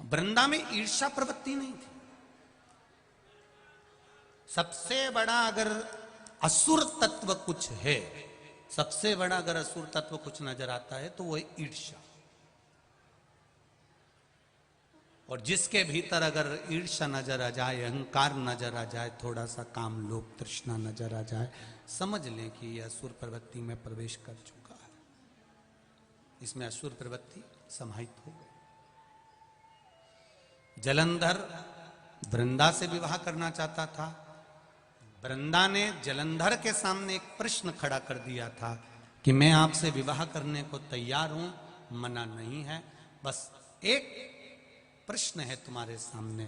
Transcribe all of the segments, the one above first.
वृंदा में ईर्ष्या प्रवृत्ति नहीं थी। सबसे बड़ा अगर असुर तत्व कुछ है, सबसे बड़ा अगर असुर तत्व कुछ नजर आता है तो वो है ईर्ष्या। और जिसके भीतर अगर ईर्ष्या नजर आ जाए, अहंकार नजर आ जाए, थोड़ा सा काम लोभ तृष्णा नजर आ जाए, समझ लें कि यह असुर प्रवृत्ति में प्रवेश कर चुका है, इसमें असुर प्रवृत्ति समाहित हो गई। जलंधर वृंदा से विवाह करना चाहता था। वृंदा ने जलंधर के सामने एक प्रश्न खड़ा कर दिया था कि मैं आपसे विवाह करने को तैयार हूं, मना नहीं है, बस एक प्रश्न है तुम्हारे सामने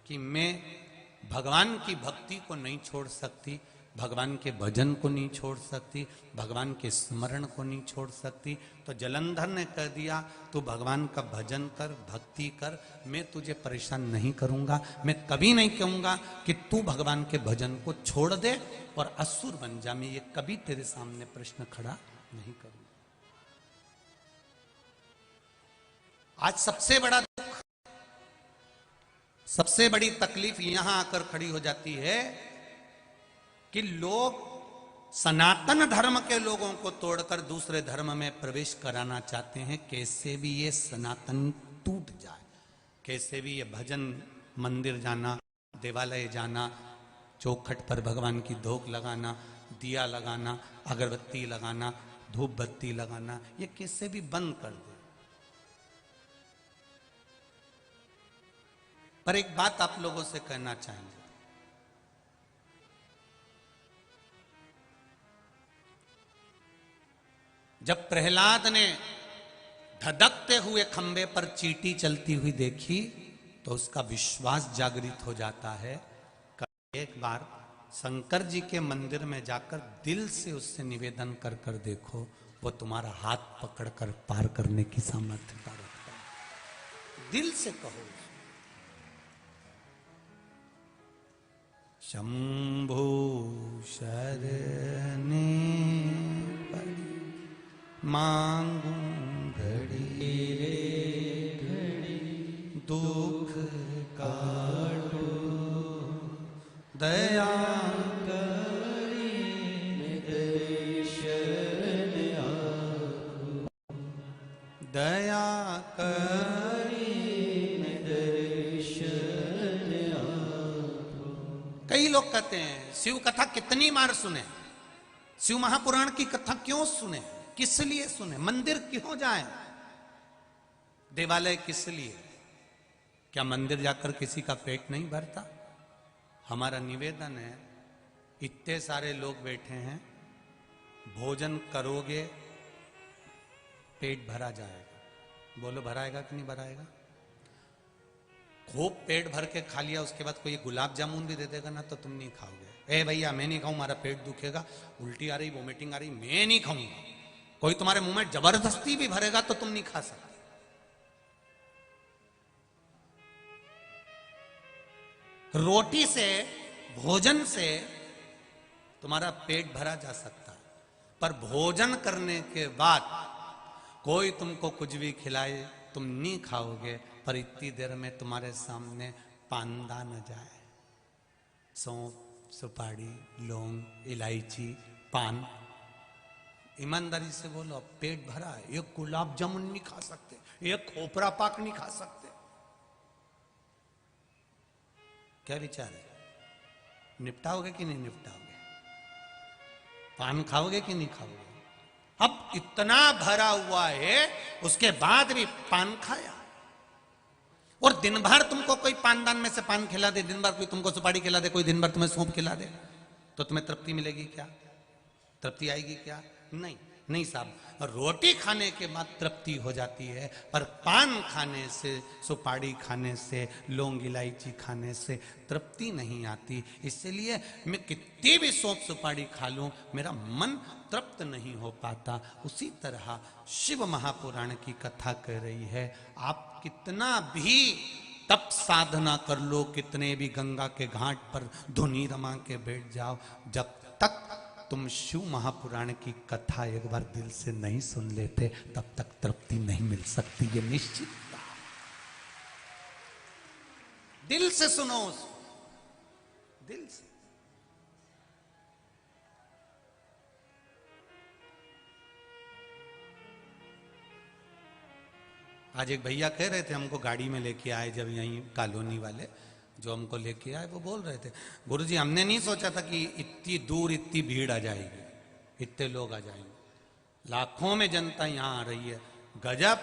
कि मैं भगवान की भक्ति को नहीं छोड़ सकती, भगवान के भजन को नहीं छोड़ सकती, भगवान के स्मरण को नहीं छोड़ सकती। तो जलंधर ने कह दिया तू भगवान का भजन कर, भक्ति कर, मैं तुझे परेशान नहीं करूंगा, मैं कभी नहीं कहूंगा कि तू भगवान के भजन को छोड़ दे और असुर बन जा, मैं ये कभी तेरे सामने प्रश्न खड़ा नहीं करूंगा। आज सबसे बड़ा दुख, सबसे बड़ी तकलीफ यहां आकर खड़ी हो जाती है कि लोग सनातन धर्म के लोगों को तोड़कर दूसरे धर्म में प्रवेश कराना चाहते हैं। कैसे भी ये सनातन टूट जाए, कैसे भी ये भजन मंदिर जाना, देवालय जाना, चौखट पर भगवान की धोख लगाना, दिया लगाना, अगरबत्ती लगाना, धूप बत्ती लगाना, ये कैसे भी बंद कर दे। पर एक बात आप लोगों से कहना चाहेंगे, जब प्रहलाद ने धधकते हुए खंबे पर चींटी चलती हुई देखी तो उसका विश्वास जागृत हो जाता है। एक बार शंकर जी के मंदिर में जाकर दिल से उससे निवेदन कर कर देखो, वो तुम्हारा हाथ पकड़कर पार करने की सामर्थ्यता रखता है। दिल से कहो, शंभो शरणे पड़ी मांगू घड़ी रे घड़ी, दुख काटो दया करी दर्शन आपको, दया करी दर्शन आपको। कई लोग कहते हैं शिव कथा कितनी बार सुने, शिव महापुराण की कथा क्यों सुने, किस लिए सुने, मंदिर क्यों जाएं, देवालय किस लिए? क्या मंदिर जाकर किसी का पेट नहीं भरता? हमारा निवेदन है, इतने सारे लोग बैठे हैं, भोजन करोगे पेट भरा जाएगा। बोलो भराएगा कि नहीं भराएगा? खूब पेट भर के खा लिया, उसके बाद कोई गुलाब जामुन भी दे देगा ना तो तुम नहीं खाओगे। ए भैया मैं नहीं खाऊं, हमारा पेट दुखेगा, उल्टी आ रही, वोमिटिंग आ रही, मैं नहीं खाऊंगा। कोई तुम्हारे मुंह में जबरदस्ती भी भरेगा तो तुम नहीं खा सकते। रोटी से, भोजन से तुम्हारा पेट भरा जा सकता है, पर भोजन करने के बाद कोई तुमको कुछ भी खिलाए तुम नहीं खाओगे। पर इतनी देर में तुम्हारे सामने पांदा न जाए, सौंफ, सुपारी, लौंग, इलायची, पान, ईमानदारी से बोलो पेट भरा है। एक गुलाब जामुन नहीं खा सकते, एक खोपरा पाक नहीं खा सकते। क्या विचार है? निपटाओगे कि नहीं निपटाओगे? पान खाओगे कि नहीं खाओगे? अब इतना भरा हुआ है, उसके बाद भी पान खाया। और दिन भर तुमको कोई पानदान में से पान खिला दे, दिन भर कोई तुमको सुपारी खिला दे, कोई दिन भर तुम्हें सौंफ खिला दे, तो तुम्हें तृप्ति मिलेगी क्या? तृप्ति आएगी क्या? नहीं, नहीं साहब। रोटी खाने के बाद तृप्ति हो जाती है, पर पान खाने से, सुपारी खाने से, लौंग इलायची खाने से तृप्ति नहीं आती। इसलिए मैं कितनी भी सौंफ सुपारी खा लूं, मेरा मन तृप्त नहीं हो पाता। उसी तरह शिव महापुराण की कथा कह रही है, आप कितना भी तप साधना कर लो, कितने भी गंगा के घाट पर धुनी रमा के बैठ जाओ, जब तक तुम शिव महापुराण की कथा एक बार दिल से नहीं सुन लेते, तब तक तृप्ति नहीं मिल सकती। ये निश्चित। दिल से सुनो उसको, दिल से। आज एक भैया कह रहे थे, हमको गाड़ी में लेके आए जब यहीं कॉलोनी वाले जो हमको लेके आए, वो बोल रहे थे गुरुजी हमने नहीं सोचा था कि इतनी दूर इतनी भीड़ आ जाएगी, इतने लोग आ जाएंगे, लाखों में जनता यहाँ आ रही है, गजब,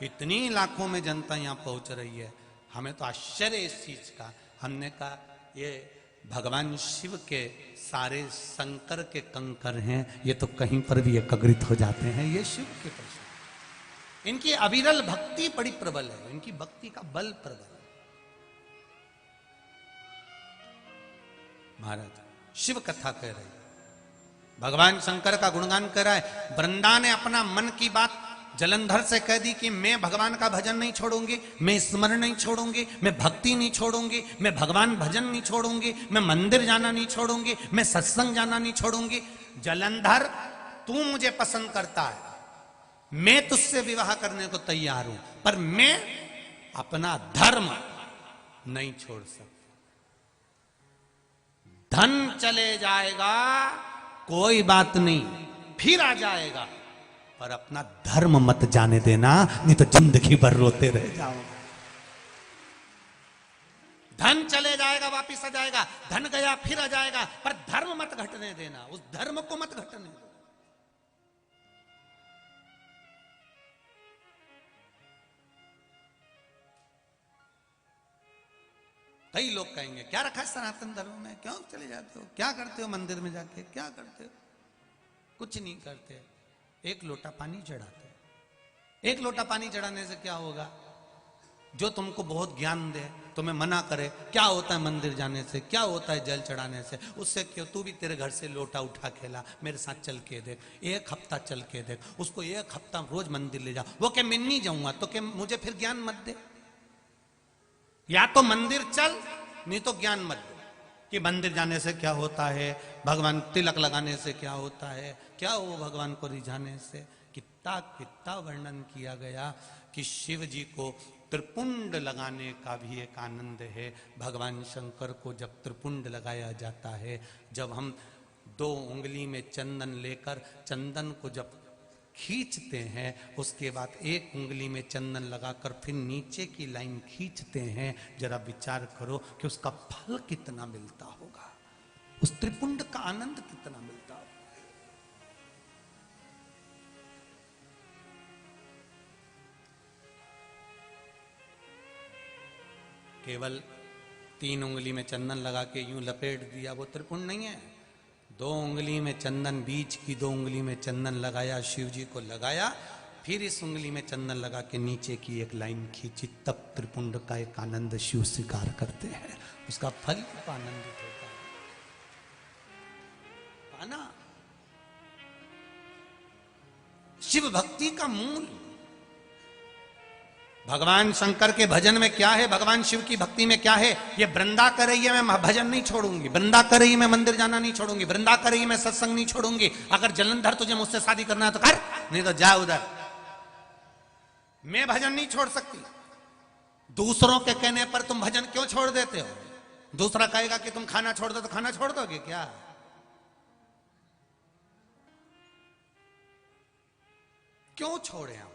इतनी लाखों में जनता यहाँ पहुंच रही है, हमें तो आश्चर्य इस चीज का। हमने कहा ये भगवान शिव के सारे शंकर के कंकर हैं, ये तो कहीं पर भी एकत्रित हो जाते हैं, ये शिव के प्रसाद। इनकी अविरल भक्ति बड़ी प्रबल है, इनकी भक्ति का बल प्रबल है। महाराज शिव कथा कह रहे, भगवान शंकर का गुणगान कर रहा है। वृंदा ने अपना मन की बात जलंधर से कह दी कि मैं भगवान का भजन नहीं छोड़ूंगी, मैं स्मरण नहीं छोड़ूंगी, मैं भक्ति नहीं छोड़ूंगी, मैं भगवान भजन नहीं छोड़ूंगी, मैं मंदिर जाना नहीं छोड़ूंगी, मैं सत्संग जाना नहीं छोड़ूंगी। जलंधर तू मुझे पसंद करता है, मैं तुझसे विवाह करने को तैयार हूं, पर मैं अपना धर्म नहीं छोड़ सकता। धन चले जाएगा कोई बात नहीं, फिर आ जाएगा, पर अपना धर्म मत जाने देना, नहीं तो जिंदगी भर रोते रह जाओगे। धन चले जाएगा वापिस आ जाएगा, धन गया फिर आ जाएगा, पर धर्म मत घटने देना, उस धर्म को मत घटने देना। कई लोग कहेंगे क्या रखा है सनातन धर्म में, क्यों चले जाते हो, क्या करते हो मंदिर में जाके, क्या करते हो? कुछ नहीं करते, एक लोटा पानी चढ़ाते। एक लोटा पानी चढ़ाने से क्या होगा? जो तुमको बहुत ज्ञान दे, तुम्हें मना करे क्या होता है मंदिर जाने से, क्या होता है जल चढ़ाने से, उससे क्यों, तू भी तेरे घर से लोटा उठा खेला, मेरे साथ चल के देख, एक हफ्ता चल के देख, उसको एक हफ्ता रोज मंदिर ले जा। वो क्या मैं नहीं जाऊंगा तो क्या मुझे फिर ज्ञान मत दे? या तो मंदिर चल, नहीं तो ज्ञान मत दे कि मंदिर जाने से क्या होता है, भगवान तिलक लगाने से क्या होता है, क्या हो भगवान को रिझाने से। कितना कितना वर्णन किया गया कि शिव जी को त्रिपुंड लगाने का भी एक आनंद है। भगवान शंकर को जब त्रिपुंड लगाया जाता है, जब हम 2 उंगली में चंदन लेकर चंदन को जब खींचते हैं, उसके बाद 1 उंगली में चंदन लगाकर फिर नीचे की लाइन खींचते हैं, जरा विचार करो कि उसका फल कितना मिलता होगा, उस त्रिपुंड का आनंद कितना मिलता होगा। केवल 3 उंगली में चंदन लगा के यूं लपेट दिया, वो त्रिपुंड नहीं है। 2 उंगली में चंदन, बीच की 2 उंगली में चंदन लगाया, शिव जी को लगाया, फिर इस उंगली में चंदन लगा के नीचे की एक लाइन खींची, तब त्रिपुंड का एक आनंद शिव स्वीकार करते हैं, उसका फल को आनंदित होता है। पाना शिव भक्ति का मूल। भगवान शंकर के भजन में क्या है, भगवान शिव की भक्ति में क्या है? ये वृंदा कर रही है, मैं भजन नहीं छोड़ूंगी, वृंदा कर रही है, मैं मंदिर जाना नहीं छोड़ूंगी, वृंदा कर रही है, मैं सत्संग नहीं छोड़ूंगी। अगर जलंधर तुझे मुझसे शादी करना है तो कर, नहीं तो जा उधर। मैं भजन नहीं छोड़ सकती। दूसरों के कहने पर तुम भजन क्यों छोड़ देते हो? दूसरा कहेगा कि तुम खाना छोड़ दो तो खाना छोड़ दोगे क्या? क्यों छोड़े हम?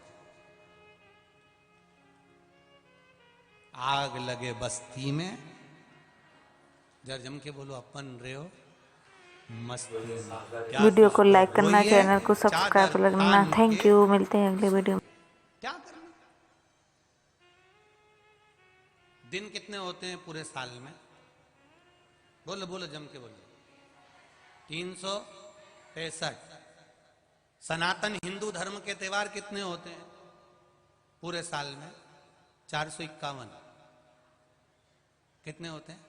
आग लगे बस्ती में, जर जम के बोलो अपन रहे हो मस्ती में। वीडियो को लाइक करना, चैनल को सब्सक्राइब करना। थैंक यू, मिलते हैं अगले वीडियो में। क्या करना? दिन कितने होते हैं पूरे साल में? बोलो बोलो जम के बोलो। 365। सनातन हिंदू धर्म के त्योहार कितने होते हैं पूरे साल में? 451। कितने होते हैं?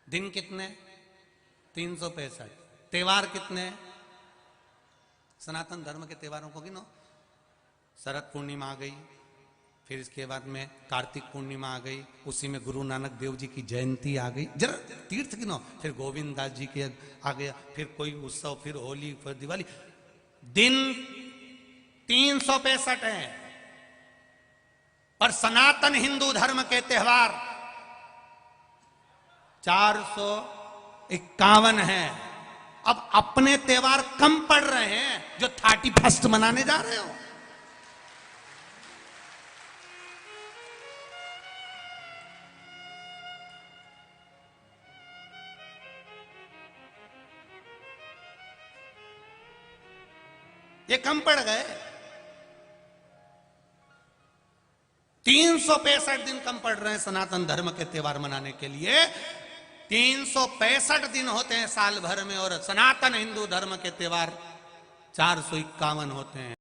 दिन कितने? 365। त्योहार कितने? सनातन धर्म के त्योहारों को गिनो। शरद पूर्णिमा आ गई, फिर इसके बाद में कार्तिक पूर्णिमा आ गई, उसी में गुरु नानक देव जी की जयंती आ गई, जरा तीर्थ गिनो। फिर गोविंद दास जी के आ गया, फिर कोई उत्सव, फिर होली, फिर दिवाली। दिन 365 है, और सनातन हिंदू धर्म के त्योहार 451 है। अब अपने त्योहार कम पड़ रहे हैं जो 31 मनाने जा रहे हो। ये कम पड़ गए। 365 दिन कम पड़ रहे हैं सनातन धर्म के त्योहार मनाने के लिए। 365 दिन होते हैं साल भर में और सनातन हिंदू धर्म के त्योहार 451 होते हैं।